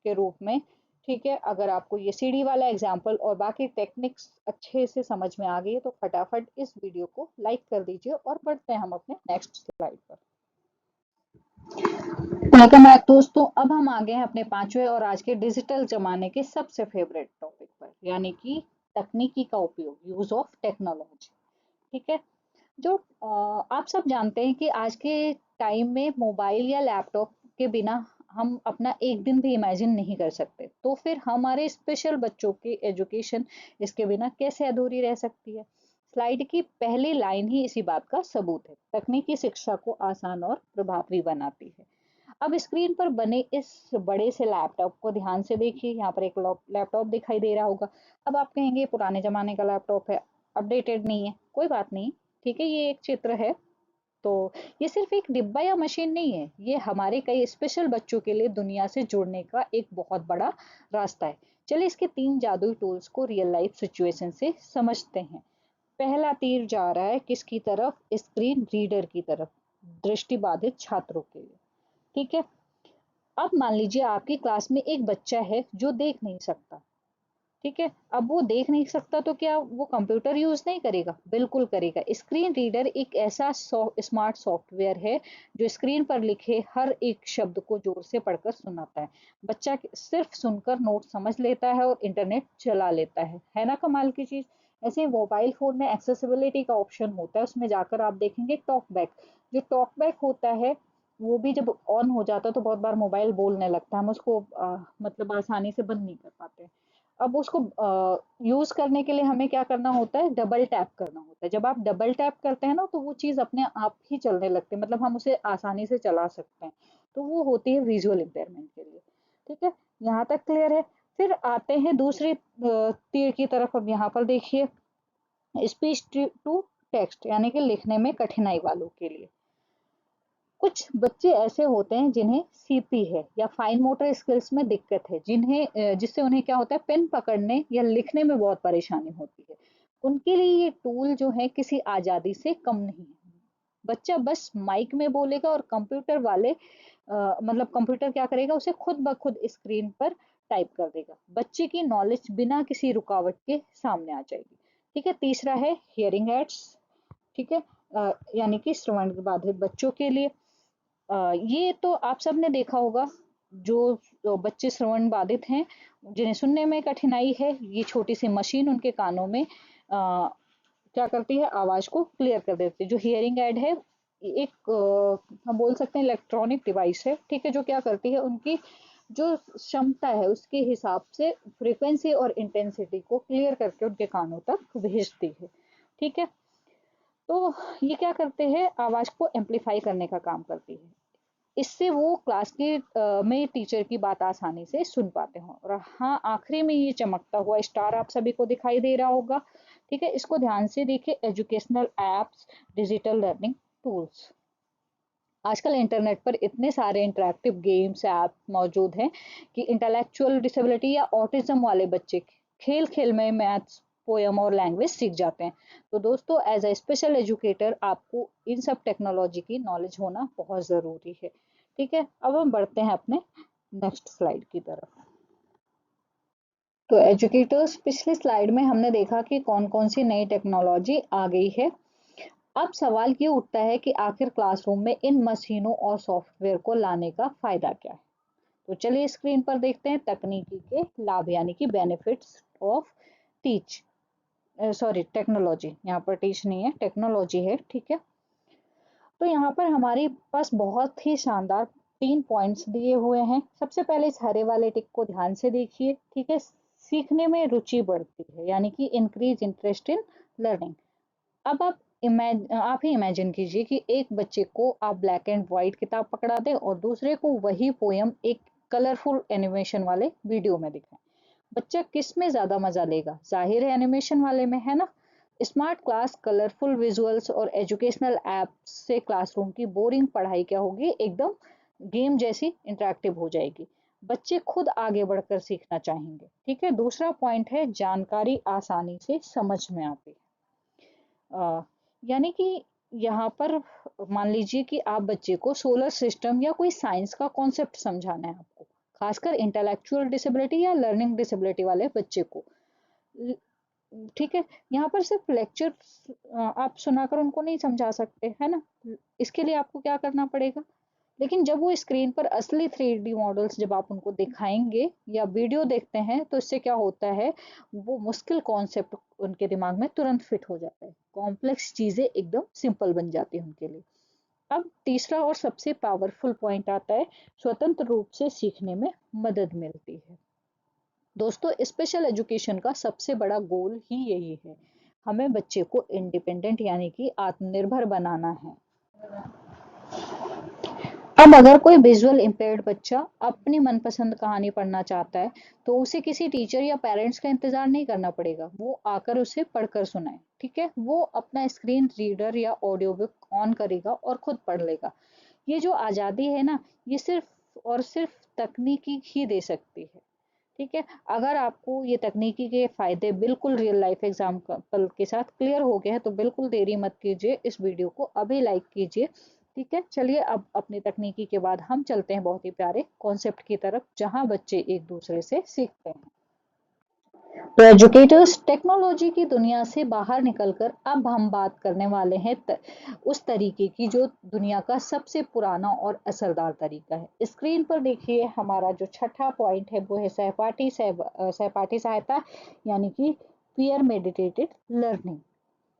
के रूप में, ठीक है, अगर आपको ये सीडी वाला एग्जाम्पल और बाकी टेक्निक्स अच्छे से समझ में आ गई है तो फटाफट इस वीडियो को लाइक कर दीजिए और बढ़ते हैं हम अपने नेक्स्ट स्लाइड पर। वेलकम बैक दोस्तों, अब हम आ गए हैं अपने पांचवें और आज के डिजिटल जमाने के सबसे फेवरेट टॉपिक पर, यानी कि तकनीकी का उपयोग, यूज ऑफ टेक्नोलॉजी। ठीक है, जो आप सब जानते हैं कि आज के टाइम में मोबाइल या लैपटॉप के बिना हम अपना एक दिन भी इमेजिन नहीं कर सकते, तो फिर हमारे स्पेशल बच्चों की एजुकेशन इसके बिना कैसे अधूरी रह सकती है। स्लाइड की पहली लाइन ही इसी बात का सबूत है, तकनीकी शिक्षा को आसान और प्रभावी बनाती है। अब स्क्रीन पर बने इस बड़े से लैपटॉप को ध्यान से देखिए, यहाँ पर एक लैपटॉप दिखाई दे रहा होगा। अब आप कहेंगे पुराने जमाने का लैपटॉप है, अपडेटेड नहीं है, कोई बात नहीं। ठीक है, ये एक चित्र है, तो ये सिर्फ एक डिब्बा या मशीन नहीं है, ये हमारे कई स्पेशल बच्चों के लिए दुनिया से जुड़ने का एक बहुत बड़ा रास्ता है। चलिए इसके 3 जादुई टूल्स को रियल लाइफ सिचुएशन से समझते हैं। पहला तीर जा रहा है किसकी तरफ, स्क्रीन रीडर की तरफ, दृष्टिबाधित छात्रों के लिए। ठीक है, अब मान लीजिए आपकी क्लास में एक बच्चा है जो देख नहीं सकता, ठीक है। अब वो देख नहीं सकता तो क्या वो कंप्यूटर यूज नहीं करेगा? बिल्कुल करेगा। स्क्रीन रीडर एक ऐसा स्मार्ट सॉफ्टवेयर है जो स्क्रीन पर लिखे हर एक शब्द को जोर से पढ़कर सुनाता है। बच्चा सिर्फ सुनकर नोट समझ लेता है और इंटरनेट चला लेता है ना कमाल की चीज। ऐसे मोबाइल फोन में एक्सेसिबिलिटी का ऑप्शन होता है, उसमें जाकर आप देखेंगे टॉक बैक। जो टॉक बैक होता है वो भी जब ऑन हो जाता है तो बहुत बार मोबाइल बोलने लगता है, हम उसको मतलब आसानी से बंद नहीं कर पाते। अब उसको यूज करने के लिए हमें क्या करना होता है? डबल टैप करना होता है। जब आप डबल टैप करते हैं ना तो वो चीज अपने आप ही चलने लगती है, मतलब हम उसे आसानी से चला सकते हैं। तो वो होती है विजुअल इम्पेयरमेंट के लिए। ठीक है, यहाँ तक क्लियर है। फिर आते हैं दूसरी तीर की तरफ। अब यहाँ पर देखिए, स्पीच टू टेक्स्ट यानी कि लिखने में कठिनाई वालों के लिए। कुछ बच्चे ऐसे होते हैं जिन्हें सीपी है या फाइन मोटर स्किल्स में दिक्कत है, जिससे उन्हें क्या होता है, पेन पकड़ने या लिखने में बहुत परेशानी होती है। उनके लिए ये टूल जो है किसी आजादी से कम नहीं है। बच्चा बस माइक में बोलेगा और कंप्यूटर वाले मतलब कंप्यूटर क्या करेगा, उसे खुद ब खुद स्क्रीन पर टाइप कर देगा। बच्चे की नॉलेज बिना किसी रुकावट के सामने आ जाएगी। ठीक है। तीसरा है हियरिंग एड्स। ठीक है, यानी कि श्रवण बाधित बच्चों के लिए। ये तो आप सबने देखा होगा, जो बच्चे श्रवण बाधित हैं, जिन्हें सुनने में कठिनाई है, ये छोटी सी मशीन उनके कानों में क्या करती है, आवाज को क्लियर कर देती है। जो हियरिंग एड है, एक हम बोल सकते हैं इलेक्ट्रॉनिक डिवाइस है। ठीक है, जो क्या करती है, उनकी जो क्षमता है उसके हिसाब से फ्रीक्वेंसी और इंटेंसिटी को क्लियर करके उनके कानों तक भेजती है। ठीक है, तो ये क्या करते हैं, आवाज को एम्पलीफाई करने का काम करती है। इससे वो क्लास के में टीचर की बात आसानी से सुन पाते हो। और हाँ, आखिरी में ये चमकता हुआ स्टार आप सभी को दिखाई दे रहा होगा। ठीक है, इसको ध्यान से देखिए, educational apps, digital learning tools. आजकल इंटरनेट पर इतने सारे इंटरेक्टिव गेम्स ऐप मौजूद हैं कि इंटेलेक्चुअल डिसेबिलिटी या ऑटिज्म वाले बच्चे खेल खेल में मैथ्स, पोयम और लैंग्वेज सीख जाते हैं। तो दोस्तों, एज ए स्पेशल एजुकेटर आपको इन सब टेक्नोलॉजी की नॉलेज होना बहुत ज़रूरी है। ठीक है, अब हम बढ़ते हैं अपने नेक्स्ट स्लाइड की तरफ। तो एजुकेटर्स, पिछली स्लाइड में हमने देखा कि कौन कौन सी नई टेक्नोलॉजी आ गई है। अब सवाल ये उठता है कि आखिर क्लासरूम में इन मशीनों और सॉफ्टवेयर को लाने का फायदा क्या है। तो चलिए स्क्रीन पर देखते हैं तकनीकी के लाभ, यानी कि benefits of teach sorry technology. यहाँ पर टीच नहीं है, टेक्नोलॉजी है। ठीक है, तो यहाँ पर हमारे पास बहुत ही शानदार 3 पॉइंट्स दिए हुए हैं। सबसे पहले इस हरे वाले टिक को ध्यान से देखिए। ठीक है, सीखने में रुचि बढ़ती है, यानी कि इंक्रीज इंटरेस्ट इन लर्निंग। अब आप ही इमेजिन कीजिए कि एक बच्चे को आप ब्लैक एंड व्हाइट किताब पकड़ा दें और दूसरे को वही पोयम एक कलरफुल एनिमेशन वाले वीडियो में दिखाएं। बच्चा किस में ज्यादा मजा लेगा? जाहिर है एनिमेशन वाले में, है ना। स्मार्ट क्लास, कलरफुल विजुअल्स और एजुकेशनल ऐप्स से क्लासरूम की बोरिंग पढ़ाई क्या होगी, एकदम गेम जैसी इंटरेक्टिव हो जाएगी। बच्चे खुद आगे बढ़कर सीखना चाहेंगे। ठीक है, दूसरा पॉइंट है जानकारी आसानी से समझ में आती है। यानी कि यहाँ पर मान लीजिए कि आप बच्चे को सोलर सिस्टम या कोई साइंस का कॉन्सेप्ट समझाना है आपको, खासकर इंटेलेक्चुअल डिसेबिलिटी या लर्निंग डिसेबिलिटी वाले बच्चे को। ठीक है, यहाँ पर सिर्फ लेक्चर आप सुनाकर उनको नहीं समझा सकते, है ना। इसके लिए आपको क्या करना पड़ेगा? लेकिन जब वो स्क्रीन पर असली 3D मॉडल्स जब आप उनको दिखाएंगे या वीडियो देखते हैं तो इससे क्या होता है, वो मुश्किल कॉन्सेप्ट उनके दिमाग में तुरंत फिट हो जाता है, कॉम्प्लेक्स चीजें एकदम सिंपल बन जाती है उनके लिए। अब तीसरा और सबसे पावरफुल पॉइंट आता है, स्वतंत्र रूप से सीखने में मदद मिलती है। दोस्तों, स्पेशल एजुकेशन का सबसे बड़ा गोल ही यही है, हमें बच्चे को इंडिपेंडेंट यानी कि आत्मनिर्भर बनाना है। अब अगर कोई विजुअल इम्पेयर्ड बच्चा अपनी मनपसंद कहानी पढ़ना चाहता है तो उसे किसी टीचर या पेरेंट्स का इंतजार नहीं करना पड़ेगा, वो आकर उसे पढ़कर सुनाए। ठीक है, वो अपना स्क्रीन रीडर या ऑडियो बुक ऑन करेगा और खुद पढ़ लेगा। ये जो आज़ादी है ना, ये सिर्फ और सिर्फ तकनीकी ही दे सकती है। ठीक है, अगर आपको ये तकनीकी के फायदे बिल्कुल रियल लाइफ एग्जाम्पल के साथ क्लियर हो गए हैं तो बिल्कुल देरी मत कीजिए, इस वीडियो को अभी लाइक कीजिए। ठीक है, चलिए अब अपनी तकनीकी के बाद हम चलते हैं बहुत ही प्यारे कॉन्सेप्ट की तरफ, जहां बच्चे एक दूसरे से सीखते हैं। तो एजुकेटर्स, टेक्नोलॉजी की दुनिया से बाहर निकलकर अब हम बात करने वाले हैं उस तरीके की जो दुनिया का सबसे पुराना और असरदार तरीका है। स्क्रीन पर देखिए, हमारा जो छठा पॉइंट है वो है सहपाठी सहायता, यानी कि पीयर मेडिटेटेड लर्निंग।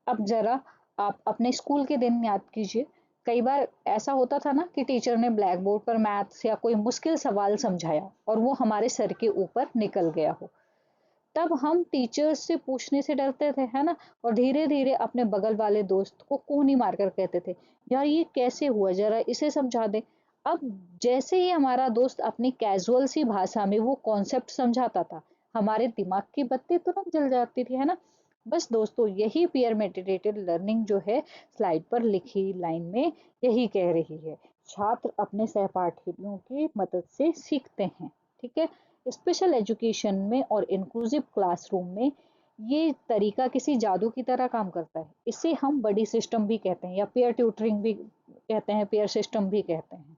अब जरा आप अपने स्कूल के दिन याद कीजिए। कई बार ऐसा होता था ना कि टीचर ने ब्लैक बोर्ड पर मैथ्स या कोई मुश्किल सवाल समझाया और वो हमारे सर के ऊपर निकल गया हो। तब हम टीचर्स से पूछने से डरते थे, है ना? और धीरे धीरे अपने बगल वाले दोस्त को कूनी मारकर कहते थे, यार ये कैसे हुआ, जरा इसे समझा दे। अब जैसे ही हमारा दोस्त अपनी कैजुअल सी भाषा में वो कॉन्सेप्ट समझाता था, हमारे दिमाग की बत्ती तुरंत जल जाती थी, है ना? बस दोस्तों, यही पीयर मेडिटेटेड लर्निंग जो है, स्लाइड पर लिखी लाइन में यही कह रही है। छात्र अपने सहपाठियों की मदद से सीखते हैं। ठीक है। स्पेशल एजुकेशन में और इंक्लूसिव क्लासरूम में ये तरीका किसी जादू की तरह काम करता है। इसे हम बडी सिस्टम भी कहते हैं या पेयर ट्यूटरिंग भी कहते हैं, पेयर सिस्टम भी कहते हैं।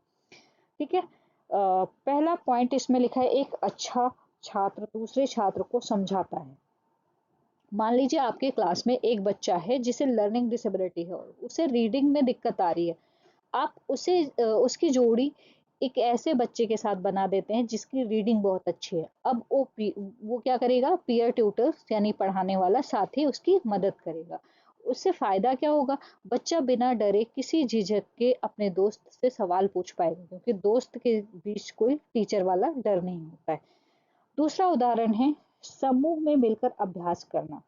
ठीक है। पहला पॉइंट इसमें लिखा है, एक अच्छा छात्र दूसरे छात्र को समझाता है। मान लीजिए आपके क्लास में एक बच्चा है जिसे लर्निंग डिसेबिलिटी है और उसे रीडिंग में दिक्कत आ रही है। आप उसे उसकी जोड़ी एक ऐसे बच्चे के साथ बना देते हैं जिसकी रीडिंग बहुत अच्छी है। अब वो क्या करेगा, पीयर ट्यूटर यानी पढ़ाने वाला साथी उसकी मदद करेगा। उससे फायदा क्या होगा, बच्चा बिना डरे किसी झिझक के अपने दोस्त से सवाल पूछ पाएगा, क्योंकि दोस्त के बीच कोई टीचर वाला डर नहीं होता है। दूसरा उदाहरण है समूह में मिलकर अभ्यास करना।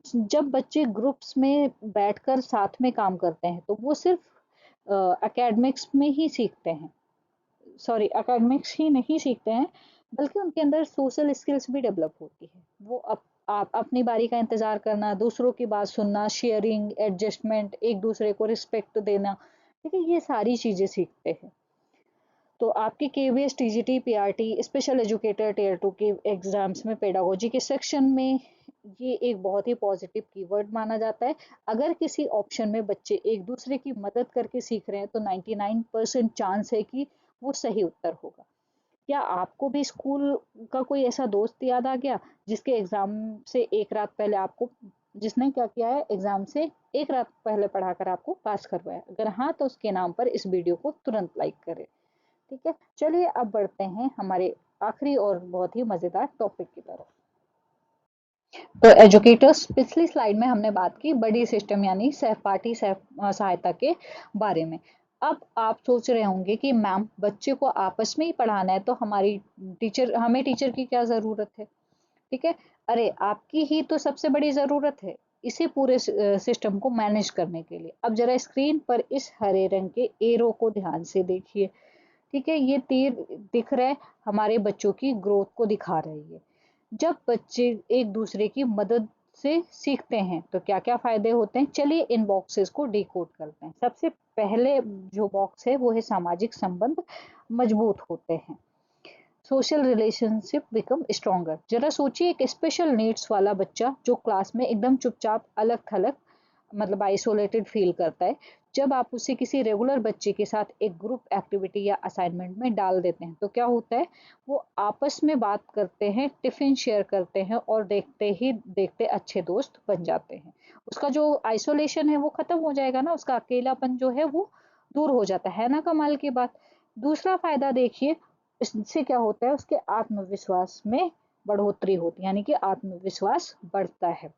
जब बच्चे ग्रुप्स में बैठकर साथ में काम करते हैं तो वो सिर्फ एकेडमिक्स में ही सीखते हैं, सॉरी एकेडमिक्स ही नहीं सीखते हैं, बल्कि उनके अंदर सोशल स्किल्स भी डेवलप होती है। वो आप अपनी बारी का इंतजार करना, दूसरों की बात सुनना, शेयरिंग, एडजस्टमेंट, एक दूसरे को रिस्पेक्ट देना, ठीक है, ये सारी चीजें सीखते हैं। तो आपके KVS, TGT, PRT, special educator tier 2 के एग्जाम्स में पेडागोजी के सेक्शन में ये एक बहुत ही पॉजिटिव कीवर्ड माना जाता है। अगर किसी ऑप्शन में बच्चे एक दूसरे की मदद करके सीख रहे हैं तो 99% चांस है कि वो सही उत्तर होगा। क्या आपको भी स्कूल का कोई ऐसा दोस्त याद आ गया जिसके एग्जाम से एक रात पहले आपको, जिसने क्या किया है, एग्जाम से एक रात पहले पढ़ाकर आपको पास करवाया? अगर हाँ तो उसके नाम पर इस वीडियो को तुरंत लाइक करें। ठीक है, चलिए अब बढ़ते हैं हमारे आखिरी और बहुत ही मजेदार टॉपिक की तरफ। तो एजुकेटर्स, पिछली स्लाइड में हमने बात की बड़ी सिस्टम यानी सहपाठी सहायता के बारे में। अब आप सोच रहे होंगे कि मैम, बच्चे को आपस में ही पढ़ाना है तो हमें टीचर की क्या जरूरत है? ठीक है। अरे, आपकी ही तो सबसे बड़ी जरूरत है इसी पूरे सिस्टम को मैनेज करने के लिए। अब जरा स्क्रीन पर इस हरे रंग के एरो को ध्यान से देखिए। ठीक है, ये तीर दिख रहा है, हमारे बच्चों की ग्रोथ को दिखा रही है। जब बच्चे एक दूसरे की मदद से सीखते हैं तो क्या क्या फायदे होते हैं, चलिए इन बॉक्सेस को डिकोड करते हैं। सबसे पहले जो बॉक्स है वो है सामाजिक संबंध मजबूत होते हैं, सोशल रिलेशनशिप बिकम स्ट्रॉन्गर। जरा सोचिए, एक स्पेशल नीड्स वाला बच्चा जो क्लास में एकदम चुपचाप अलग थलग, मतलब आइसोलेटेड फील करता है, जब आप उसे किसी रेगुलर बच्चे के साथ एक ग्रुप एक्टिविटी या असाइनमेंट में डाल देते हैं तो क्या होता है, वो आपस में बात करते हैं, टिफिन शेयर करते हैं और देखते ही देखते अच्छे दोस्त बन जाते हैं। उसका जो आइसोलेशन है वो खत्म हो जाएगा ना, उसका अकेलापन जो है वो दूर हो जाता है ना, कमाल की बात। दूसरा फायदा देखिए, इससे क्या होता है, उसके आत्मविश्वास में बढ़ोतरी होती है, यानी कि आत्मविश्वास बढ़ता है,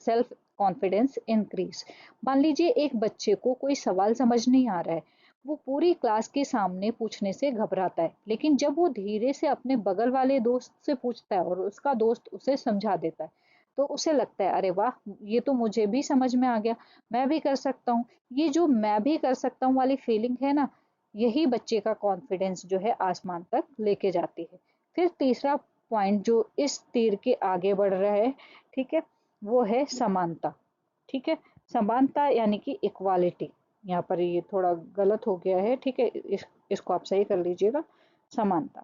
सेल्फ कॉन्फिडेंस इंक्रीज। मान लीजिए एक बच्चे को कोई सवाल समझ नहीं आ रहा है, वो पूरी क्लास के सामने पूछने से घबराता है, लेकिन जब वो धीरे से अपने बगल वाले दोस्त से पूछता है और उसका दोस्त उसे समझा देता है तो उसे लगता है, अरे वाह, ये तो मुझे भी समझ में आ गया, मैं भी कर सकता हूँ। ये जो मैं भी कर सकता हूँ वाली फीलिंग है ना, यही बच्चे का कॉन्फिडेंस जो है आसमान तक लेके जाती है। फिर तीसरा पॉइंट जो इस तीर के आगे बढ़ रहा है, ठीक है, वो है समानता। ठीक है, समानता यानी कि इक्वालिटी। यहाँ पर ये थोड़ा गलत हो गया है, ठीक है, इसको आप सही कर लीजिएगा। समानता,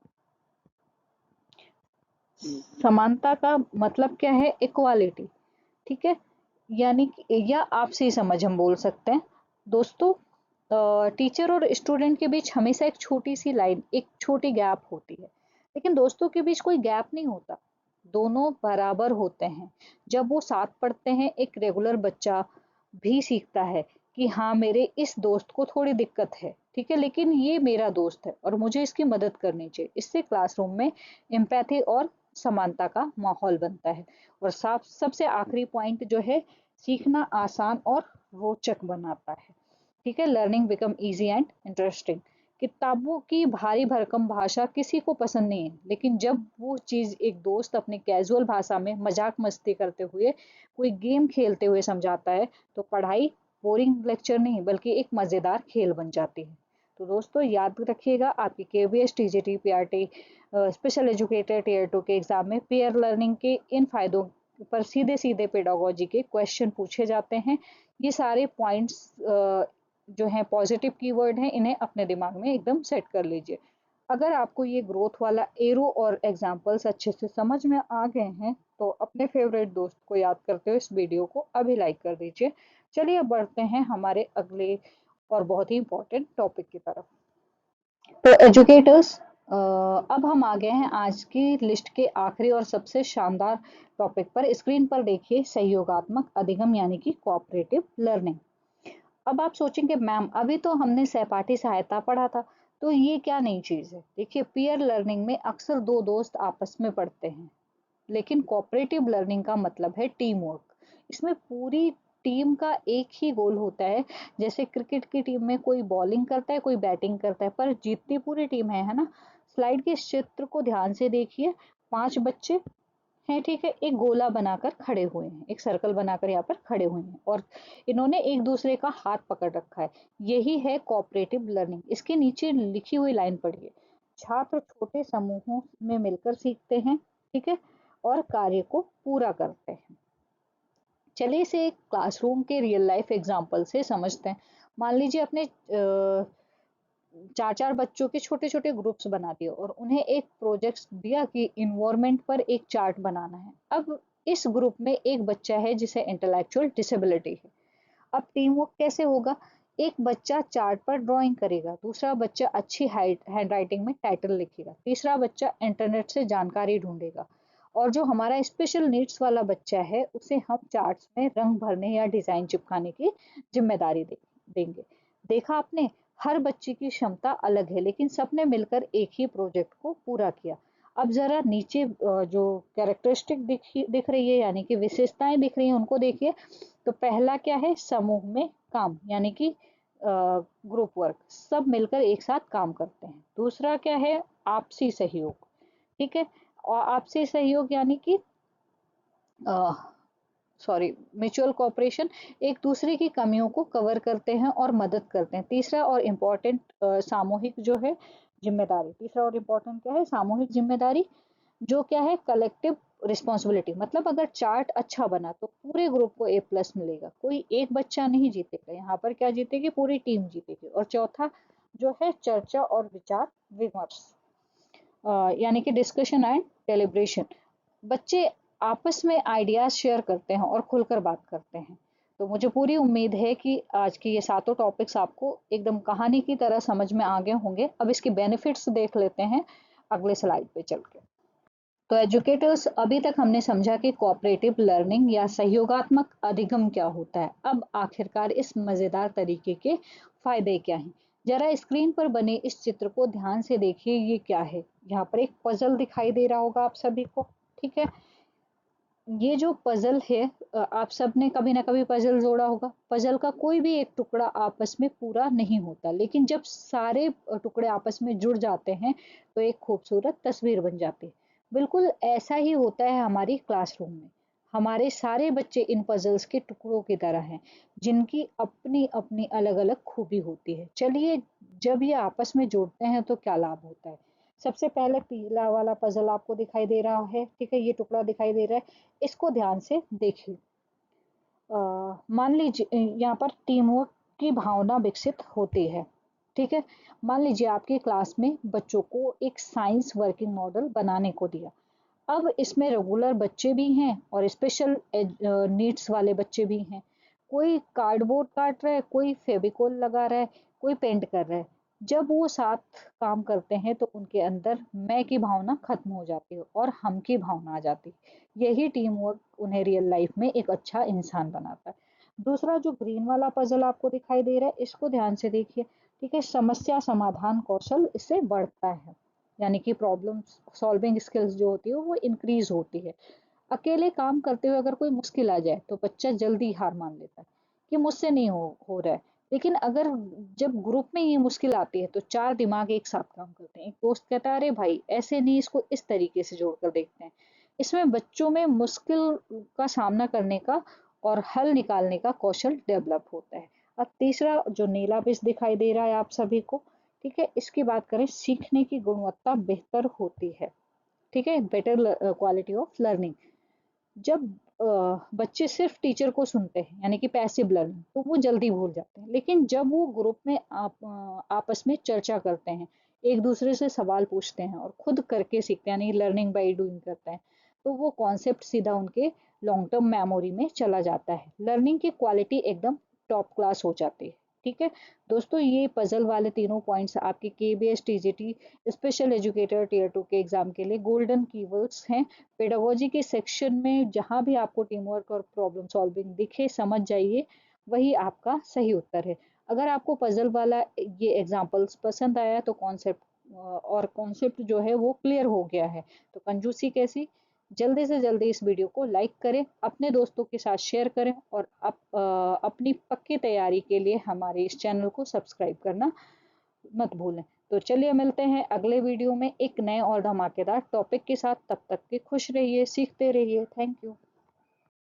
समानता का मतलब क्या है, इक्वालिटी। ठीक है, यानी कि या आपसी समझ हम बोल सकते हैं। दोस्तों, टीचर और स्टूडेंट के बीच हमेशा एक छोटी सी लाइन, एक छोटी गैप होती है, लेकिन दोस्तों के बीच कोई गैप नहीं होता। दोनों बराबर होते हैं। जब वो साथ पढ़ते हैं, एक रेगुलर बच्चा भी सीखता है कि हाँ, मेरे इस दोस्त को थोड़ी दिक्कत है, ठीक है, लेकिन ये मेरा दोस्त है और मुझे इसकी मदद करनी चाहिए। इससे क्लासरूम में एम्पैथी और समानता का माहौल बनता है। और साफ सबसे आखिरी पॉइंट जो है, सीखना आसान और रोचक बनाता है। ठीक है, learning become easy and interesting. किताबों की भारी भरकम भाषा किसी को पसंद नहीं है, लेकिन जब वो चीज एक दोस्त अपने कैजुअल भाषा में मजाक मस्ती करते हुए, कोई गेम खेलते हुए समझाता है, तो पढ़ाई बोरिंग लेक्चर नहीं बल्कि एक मजेदार खेल बन जाती है। तो दोस्तों याद रखिएगा, आपकी KVS TGT PRT special educator tier 2 के एग्जाम में पेयर लर्निंग के इन फायदों पर सीधे सीधे पेडागोजी के क्वेश्चन पूछे जाते हैं। ये सारे पॉइंट्स जो हैं पॉजिटिव कीवर्ड हैं, इन्हें अपने दिमाग में एकदम सेट कर लीजिए। अगर आपको ये ग्रोथ वाला एरो और एग्जाम्पल्स अच्छे से समझ में आ गए हैं, तो अपने फेवरेट दोस्त को याद करते हुए इस वीडियो को अभी लाइक कर दीजिए। चलिए अब बढ़ते हैं हमारे अगले और बहुत ही इंपॉर्टेंट टॉपिक की तरफ। तो एजुकेटर्स, अब हम आ गए हैं आज की लिस्ट के आखिरी और सबसे शानदार टॉपिक पर। स्क्रीन पर देखिए, सहयोगात्मक अधिगम यानी कि कोऑपरेटिव लर्निंग। अब आप सोचेंगे मैम, अभी तो हमने सहपाठी सहायता पढ़ा था, तो ये क्या नई चीज है? देखिए, पीयर लर्निंग में अक्सर दो दोस्त आपस में पढ़ते हैं, लेकिन कोऑपरेटिव लर्निंग का मतलब है टीम वर्क। इसमें पूरी टीम का एक ही गोल होता है। जैसे क्रिकेट की टीम में कोई बॉलिंग करता है, कोई बैटिंग करता है, पर जीतती पूरी टीम है ना। स्लाइड के इस चित्र को ध्यान से देखिए। 5 बच्चे हैं, ठीक है, एक गोला बनाकर खड़े हुए हैं, एक सर्कल बनाकर यहाँ पर खड़े हुए हैं, और इन्होंने एक दूसरे का हाथ पकड़ रखा है। यही है कोऑपरेटिव लर्निंग। इसके नीचे लिखी हुई लाइन पढ़िए, छात्र छोटे समूहों में मिलकर सीखते हैं, ठीक है, और कार्य को पूरा करते हैं। चलिए इसे एक क्लासरूम के रियल लाइफ एग्जांपल से समझते हैं। मान लीजिए अपने 4-4 बच्चों के छोटे छोटे ग्रुप्स बना दिए और उन्हें एक प्रोजेक्ट दिया कि इन्वायरमेंट पर एक चार्ट बनाना है। अब इस ग्रुप में एक बच्चा है जिसे इंटेलेक्चुअल डिसेबिलिटी है। अब टीम वर्क कैसे होगा? एक बच्चा चार्ट पर ड्राइंग करेगा, दूसरा बच्चा अच्छी हैंड राइटिंग में टाइटल लिखेगा, तीसरा बच्चा इंटरनेट से जानकारी ढूंढेगा, और जो हमारा स्पेशल नीड्स वाला बच्चा है उसे हम चार्ट्स में रंग भरने या डिजाइन चिपकाने की जिम्मेदारी देंगे। देखा आपने, हर बच्चे की क्षमता अलग है, लेकिन सबने मिलकर एक ही प्रोजेक्ट को पूरा किया। अब जरा नीचे जो कैरेक्टरिस्टिक दिख रही है, यानी कि विशेषताएं दिख रही हैं, उनको देखिए। तो पहला क्या है? समूह में काम, यानी कि ग्रुप वर्क, सब मिलकर एक साथ काम करते हैं। दूसरा क्या है? आपसी सहयोग, ठीक है, और आपसी सहयोग यानी कि सॉरी, म्यूचुअल कोऑपरेशन, एक दूसरे की कमियों को कवर करते हैं और मदद करते हैं। तीसरा और इम्पोर्टेंट, सामूहिक जो है जिम्मेदारी। तीसरा और इम्पोर्टेंट क्या है? सामूहिक जिम्मेदारी, जो क्या है? Collective responsibility. मतलब अगर चार्ट अच्छा बना तो पूरे ग्रुप को A+ मिलेगा, कोई एक बच्चा नहीं जीतेगा, यहाँ पर क्या जीतेगी? पूरी टीम जीतेगी। और चौथा जो है चर्चा और विचार विमर्श, यानी कि डिस्कशन एंड डेलिब्रेशन। बच्चे आपस में आइडियाज शेयर करते हैं और खुलकर बात करते हैं। तो मुझे पूरी उम्मीद है कि आज की ये सातों टॉपिक्स आपको एकदम कहानी की तरह समझ में आ गए होंगे। अब इसके बेनिफिट्स देख लेते हैं अगले स्लाइड पे चल के। तो एजुकेटर्स, अभी तक हमने समझा कि कोऑपरेटिव लर्निंग या सहयोगात्मक अधिगम क्या होता है। अब आखिरकार इस मजेदार तरीके के फायदे क्या हैं? जरा स्क्रीन पर बने इस चित्र को ध्यान से देखिए। ये क्या है? यहाँ पर एक पजल दिखाई दे रहा होगा आप सभी को, ठीक है। ये जो पजल है, आप सब ने कभी ना कभी पजल जोड़ा होगा। पजल का कोई भी एक टुकड़ा आपस में पूरा नहीं होता, लेकिन जब सारे टुकड़े आपस में जुड़ जाते हैं तो एक खूबसूरत तस्वीर बन जाती है। बिल्कुल ऐसा ही होता है हमारी क्लासरूम में। हमारे सारे बच्चे इन पजल्स के टुकड़ों की तरह हैं, जिनकी अपनी अपनी अलग अलग खूबी होती है। चलिए, जब ये आपस में जुड़ते हैं तो क्या लाभ होता है? सबसे पहले पीला वाला पजल आपको दिखाई दे रहा है, ठीक है, ये टुकड़ा दिखाई दे रहा है, इसको ध्यान से देखिए। मान लीजिए यहाँ पर टीम वर्क की भावना विकसित होती है, ठीक है। मान लीजिए आपकी क्लास में बच्चों को एक साइंस वर्किंग मॉडल बनाने को दिया। अब इसमें रेगुलर बच्चे भी हैं और स्पेशल नीड्स वाले बच्चे भी हैं। कोई कार्डबोर्ड काट रहा है, कोई फेविकोल लगा रहा है, कोई पेंट कर रहा है। जब वो साथ काम करते हैं तो उनके अंदर मैं की भावना खत्म हो जाती है और हम की भावना आ जाती है। यही टीम वर्क उन्हें रियल लाइफ में एक अच्छा इंसान बनाता है। दूसरा जो ग्रीन वाला पजल आपको दिखाई दे रहा है, इसको ध्यान से देखिए। ठीक है, समस्या समाधान कौशल इससे बढ़ता है, यानी कि प्रॉब्लम सॉल्विंग स्किल्स जो होती है वो इंक्रीज होती है। अकेले काम करते हुए अगर कोई मुश्किल आ जाए तो बच्चा जल्दी हार मान लेता है कि मुझसे नहीं हो रहा है। लेकिन अगर जब ग्रुप में ये मुश्किल आती है तो चार दिमाग एक साथ काम करते हैं। एक दोस्त कहता है अरे भाई ऐसे नहीं, इसको इस तरीके से जोड़कर देखते हैं। इसमें बच्चों में मुश्किल का सामना करने का और हल निकालने का कौशल डेवलप होता है। अब तीसरा जो नीला पेज दिखाई दे रहा है आप सभी को, ठीक है, इसकी बात करें, सीखने की गुणवत्ता बेहतर होती है। ठीक है, बेटर क्वालिटी ऑफ लर्निंग। जब बच्चे सिर्फ टीचर को सुनते हैं, यानी कि पैसिव लर्निंग, तो वो जल्दी भूल जाते हैं। लेकिन जब वो ग्रुप में आपस में चर्चा करते हैं, एक दूसरे से सवाल पूछते हैं और खुद करके सीखते हैं, यानी लर्निंग बाय डूइंग करते हैं, तो वो कॉन्सेप्ट सीधा उनके लॉन्ग टर्म मेमोरी में चला जाता है। लर्निंग की क्वालिटी एकदम टॉप क्लास हो जाती है। ठीक है दोस्तों, ये पजल वाले तीनों पॉइंट्स आपके KBS TGT special educator tier 2 के एग्जाम के लिए गोल्डन कीवर्ड्स हैं। पेडागोजी के सेक्शन में जहां भी आपको टीम वर्क और प्रॉब्लम सॉल्विंग दिखे, समझ जाइए वही आपका सही उत्तर है। अगर आपको पजल वाला ये एग्जांपल्स पसंद आया तो कॉन्सेप्ट जो है वो क्लियर हो गया है, तो कंजूसी कैसी, जल्दी से जल्दी इस वीडियो को लाइक करें, अपने दोस्तों के साथ शेयर करें और अपनी पक्की तैयारी के लिए हमारे इस चैनल को सब्सक्राइब करना मत भूलें। तो चलिए मिलते हैं अगले वीडियो में एक नए और धमाकेदार टॉपिक के साथ। तब तक के खुश रहिए, सीखते रहिए। Thank you.